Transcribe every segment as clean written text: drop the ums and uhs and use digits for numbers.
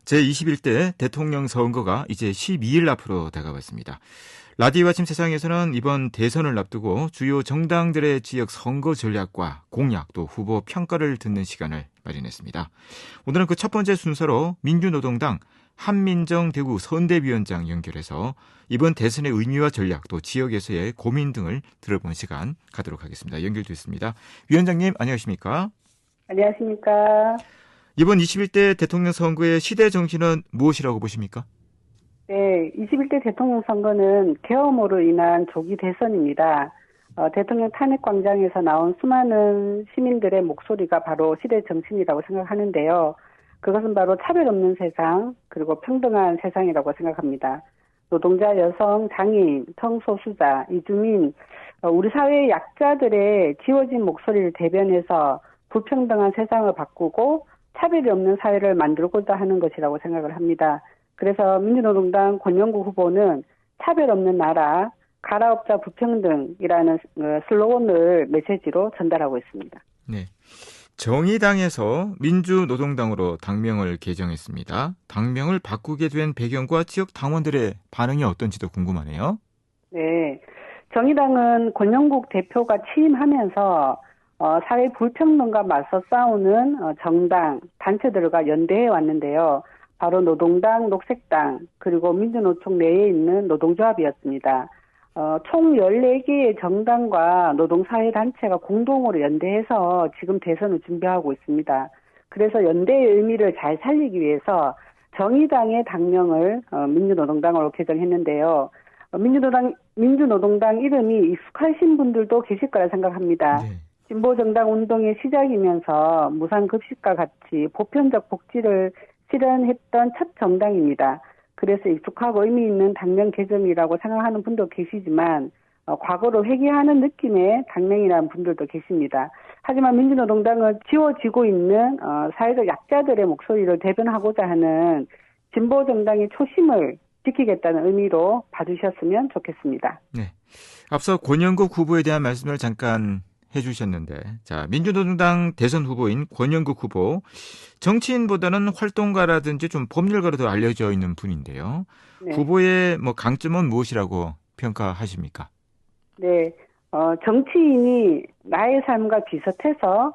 제21대 대통령 선거가 이제 12일 앞으로 다가와 있습니다. 라디오 아침 세상에서는 이번 대선을 앞두고 주요 정당들의 지역 선거 전략과 공약 또 후보 평가를 듣는 시간을 마련했습니다. 오늘은 그 첫 번째 순서로 민주노동당 한민정 대구 선대위원장 연결해서 이번 대선의 의미와 전략 또 지역에서의 고민 등을 들어보는 시간 갖도록 하겠습니다. 연결됐습니다. 위원장님 안녕하십니까? 안녕하십니까? 이번 21대 대통령 선거의 시대 정신은 무엇이라고 보십니까? 네, 21대 대통령 선거는 계엄으로 인한 조기 대선입니다. 대통령 탄핵 광장에서 나온 수많은 시민들의 목소리가 바로 시대 정신이라고 생각하는데요. 그것은 바로 차별 없는 세상, 그리고 평등한 세상이라고 생각합니다. 노동자, 여성, 장애인, 성소수자, 이주민, 우리 사회의 약자들의 지워진 목소리를 대변해서 불평등한 세상을 바꾸고 차별이 없는 사회를 만들고자 하는 것이라고 생각을 합니다. 그래서 민주노동당 권영구 후보는 차별 없는 나라, 가라업자 불평등이라는 슬로건을 메시지로 전달하고 있습니다. 네, 정의당에서 민주노동당으로 당명을 개정했습니다. 당명을 바꾸게 된 배경과 지역 당원들의 반응이 어떤지도 궁금하네요. 네, 정의당은 권영국 대표가 취임하면서 사회 불평등과 맞서 싸우는 정당, 단체들과 연대해 왔는데요. 바로 노동당, 녹색당, 그리고 민주노총 내에 있는 노동조합이었습니다. 총 14개의 정당과 노동사회단체가 공동으로 연대해서 지금 대선을 준비하고 있습니다. 그래서 연대의 의미를 잘 살리기 위해서 정의당의 당명을 민주노동당으로 개정했는데요. 민주노동당 이름이 익숙하신 분들도 계실 거라 생각합니다. 네. 진보정당 운동의 시작이면서 무상급식과 같이 보편적 복지를 실현했던 첫 정당입니다. 그래서 익숙하고 의미 있는 당명 개정이라고 생각하는 분도 계시지만 과거로 회귀하는 느낌의 당명이라는 분들도 계십니다. 하지만 민주노동당은 지워지고 있는 사회적 약자들의 목소리를 대변하고자 하는 진보정당의 초심을 지키겠다는 의미로 봐주셨으면 좋겠습니다. 네, 앞서 권영국 후보에 대한 말씀을 잠깐 해주셨는데, 자, 민주노동당 대선 후보인 권영국 후보, 정치인보다는 활동가라든지 좀 법률가로 더 알려져 있는 분인데요. 네. 후보의 강점은 무엇이라고 평가하십니까? 네, 정치인이 나의 삶과 비슷해서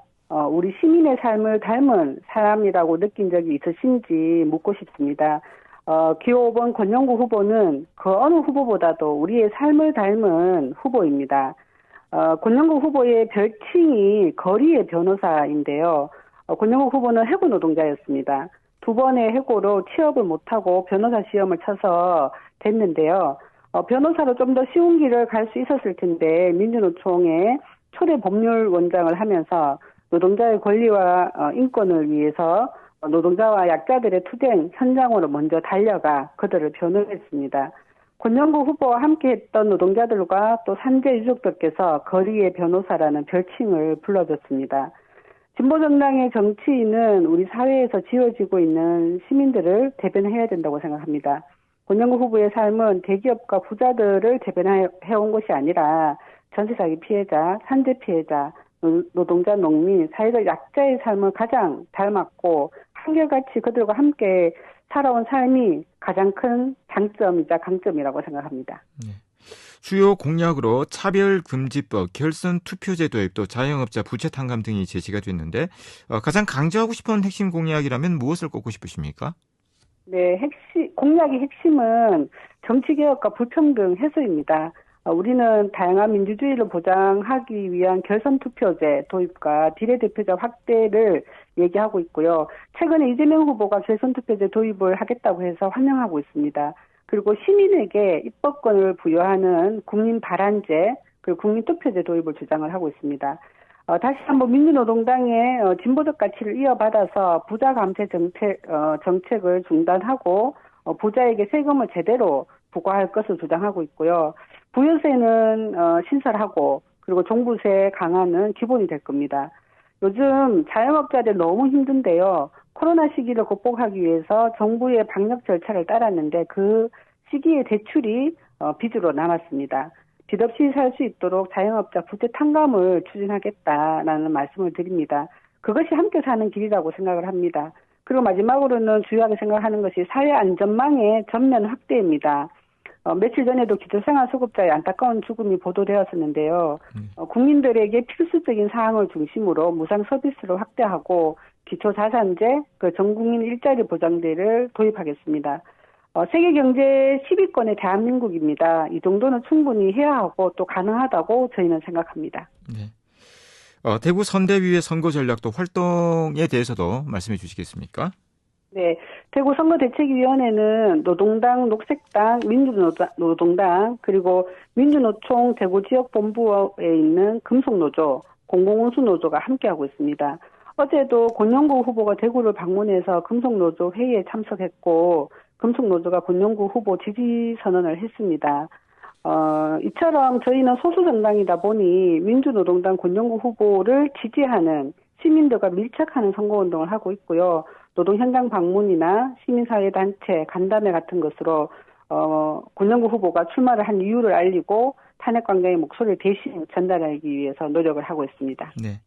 우리 시민의 삶을 닮은 사람이라고 느낀 적이 있으신지 묻고 싶습니다. 기호 5번 권영구 후보는 그 어느 후보보다도 우리의 삶을 닮은 후보입니다. 권영구 후보의 별칭이 거리의 변호사인데요. 권영구 후보는 해고 노동자였습니다. 2번의 해고로 취업을 못하고 변호사 시험을 쳐서 됐는데요. 변호사로 좀 더 쉬운 길을 갈 수 있었을 텐데 민주노총의 초대 법률원장을 하면서 노동자의 권리와 인권을 위해서 노동자와 약자들의 투쟁 현장으로 먼저 달려가 그들을 변호했습니다. 권영구 후보와 함께했던 노동자들과 또 산재 유족들께서 거리의 변호사라는 별칭을 불러줬습니다. 진보정당의 정치인은 우리 사회에서 지워지고 있는 시민들을 대변해야 된다고 생각합니다. 권영구 후보의 삶은 대기업과 부자들을 대변해온 것이 아니라 전세사기 피해자, 산재 피해자, 노동자, 농민, 사회적 약자의 삶을 가장 닮았고 한결같이 그들과 함께 살아온 삶이 가장 큰 장점이자 강점이라고 생각합니다. 네. 주요 공약으로 차별금지법, 결선 투표제 도입, 또 자영업자 부채 탕감 등이 제시가 됐는데 가장 강조하고 싶은 핵심 공약이라면 무엇을 꼽고 싶으십니까? 네, 공약의 핵심은 정치개혁과 불평등 해소입니다. 우리는 다양한 민주주의를 보장하기 위한 결선투표제 도입과 비례대표자 확대를 얘기하고 있고요. 최근에 이재명 후보가 결선투표제 도입을 하겠다고 해서 환영하고 있습니다. 그리고 시민에게 입법권을 부여하는 국민발안제, 그리고 국민투표제 도입을 주장을 하고 있습니다. 다시 한번 민주노동당의 진보적 가치를 이어받아서 부자 감세 정책을 중단하고 부자에게 세금을 제대로 부과할 것을 주장하고 있고요. 부유세는 신설하고 그리고 종부세 강화는 기본이 될 겁니다. 요즘 자영업자들 너무 힘든데요. 코로나 시기를 극복하기 위해서 정부의 방역 절차를 따랐는데 그 시기의 대출이 빚으로 남았습니다. 빚 없이 살 수 있도록 자영업자 부채 탕감을 추진하겠다라는 말씀을 드립니다. 그것이 함께 사는 길이라고 생각을 합니다. 그리고 마지막으로는 중요하게 생각하는 것이 사회 안전망의 전면 확대입니다. 며칠 전에도 기초생활수급자의 안타까운 죽음이 보도되었었는데요. 국민들에게 필수적인 사항을 중심으로 무상 서비스를 확대하고 기초자산제, 전국민 일자리 보장제를 도입하겠습니다. 세계 경제 10위권의 대한민국입니다. 이 정도는 충분히 해야 하고 또 가능하다고 저희는 생각합니다. 네. 대구 선대위의 선거 전략도 활동에 대해서도 말씀해 주시겠습니까? 네, 대구 선거대책위원회는 노동당, 녹색당, 민주노동당, 그리고 민주노총 대구 지역본부에 있는 금속노조, 공공운수노조가 함께하고 있습니다. 어제도 권영구 후보가 대구를 방문해서 금속노조 회의에 참석했고, 금속노조가 권영구 후보 지지 선언을 했습니다. 이처럼 저희는 소수정당이다 보니 민주노동당 권영구 후보를 지지하는 시민들과 밀착하는 선거운동을 하고 있고요. 노동 현장 방문이나 시민사회단체, 간담회 같은 것으로 권영구 후보가 출마를 한 이유를 알리고 탄핵 관계의 목소리를 대신 전달하기 위해서 노력을 하고 있습니다. 네,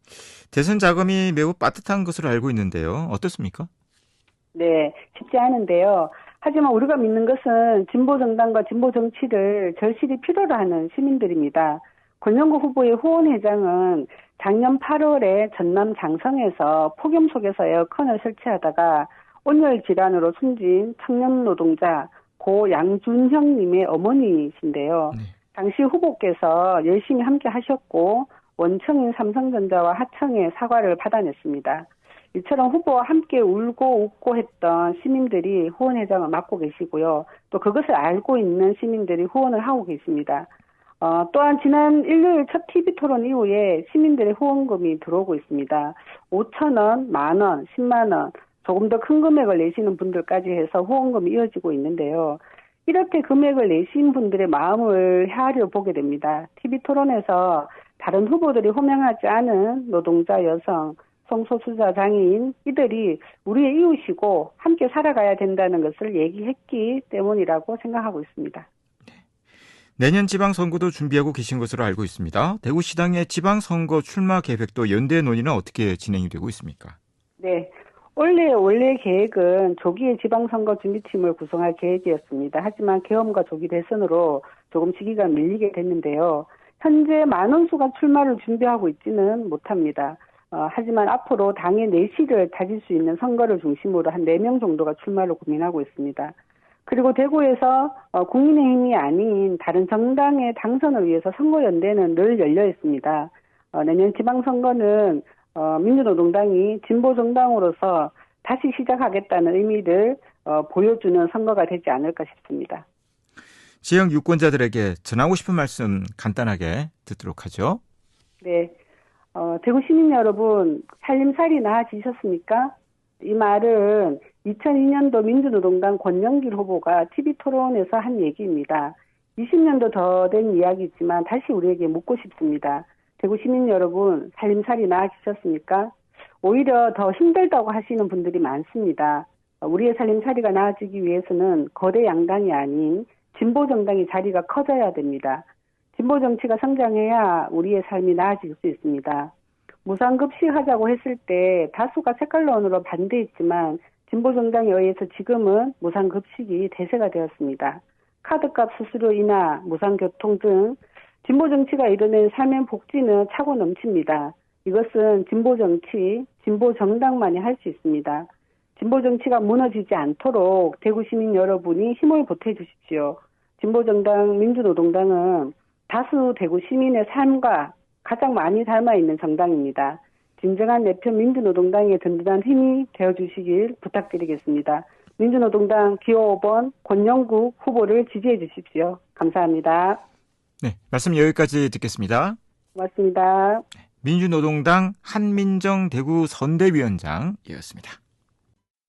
대선 자금이 매우 빠듯한 것으로 알고 있는데요. 어떻습니까? 네, 쉽지 않은데요. 하지만 우리가 믿는 것은 진보정당과 진보정치를 절실히 필요로 하는 시민들입니다. 권영구 후보의 후원회장은 작년 8월에 전남 장성에서 폭염 속에서 에어컨을 설치하다가 온열 질환으로 숨진 청년 노동자 고 양준형님의 어머니이신데요. 당시 후보께서 열심히 함께 하셨고 원청인 삼성전자와 하청의 사과를 받아냈습니다. 이처럼 후보와 함께 울고 웃고 했던 시민들이 후원회장을 맡고 계시고요. 또 그것을 알고 있는 시민들이 후원을 하고 계십니다. 또한 지난 일요일 첫 TV토론 이후에 시민들의 후원금이 들어오고 있습니다. 5,000원, 만원, 10만원, 조금 더 큰 금액을 내시는 분들까지 해서 후원금이 이어지고 있는데요. 이렇게 금액을 내신 분들의 마음을 헤아려 보게 됩니다. TV토론에서 다른 후보들이 호명하지 않은 노동자, 여성, 성소수자, 장애인 이들이 우리의 이웃이고 함께 살아가야 된다는 것을 얘기했기 때문이라고 생각하고 있습니다. 내년 지방선거도 준비하고 계신 것으로 알고 있습니다. 대구시당의 지방선거 출마 계획도 연대 논의는 어떻게 진행이 되고 있습니까? 네, 원래 계획은 조기에 지방선거 준비팀을 구성할 계획이었습니다. 하지만 계엄과 조기 대선으로 조금 시기가 밀리게 됐는데요. 현재 많은 수가 출마를 준비하고 있지는 못합니다. 하지만 앞으로 당의 내실을 다질 수 있는 선거를 중심으로 한 4명 정도가 출마를 고민하고 있습니다. 그리고 대구에서 국민의힘이 아닌 다른 정당의 당선을 위해서 선거연대는 늘 열려 있습니다. 내년 지방선거는 민주노동당이 진보정당으로서 다시 시작하겠다는 의미를 보여주는 선거가 되지 않을까 싶습니다. 지역 유권자들에게 전하고 싶은 말씀 간단하게 듣도록 하죠. 네, 대구 시민 여러분, 살림살이 나아지셨습니까? 이 말은 2002년도 민주노동당 권영길 후보가 TV토론에서 한 얘기입니다. 20년도 더 된 이야기지만 다시 우리에게 묻고 싶습니다. 대구 시민 여러분, 살림살이 나아지셨습니까? 오히려 더 힘들다고 하시는 분들이 많습니다. 우리의 살림살이가 나아지기 위해서는 거대 양당이 아닌 진보정당의 자리가 커져야 됩니다. 진보정치가 성장해야 우리의 삶이 나아질 수 있습니다. 무상급식 하자고 했을 때 다수가 색깔론으로 반대했지만 진보정당에 의해서 지금은 무상급식이 대세가 되었습니다. 카드값 수수료 인하, 무상교통 등 진보정치가 이뤄낸 삶의 복지는 차고 넘칩니다. 이것은 진보정치, 진보정당만이 할 수 있습니다. 진보정치가 무너지지 않도록 대구 시민 여러분이 힘을 보태주십시오. 진보정당 민주노동당은 다수 대구 시민의 삶과 가장 많이 닮아있는 정당입니다. 진정한 내편 민주노동당의 든든한 힘이 되어주시길 부탁드리겠습니다. 민주노동당 기호 5번 권영구 후보를 지지해 주십시오. 감사합니다. 네, 말씀 여기까지 듣겠습니다. 고맙습니다. 민주노동당 한민정 대구 선대위원장이었습니다.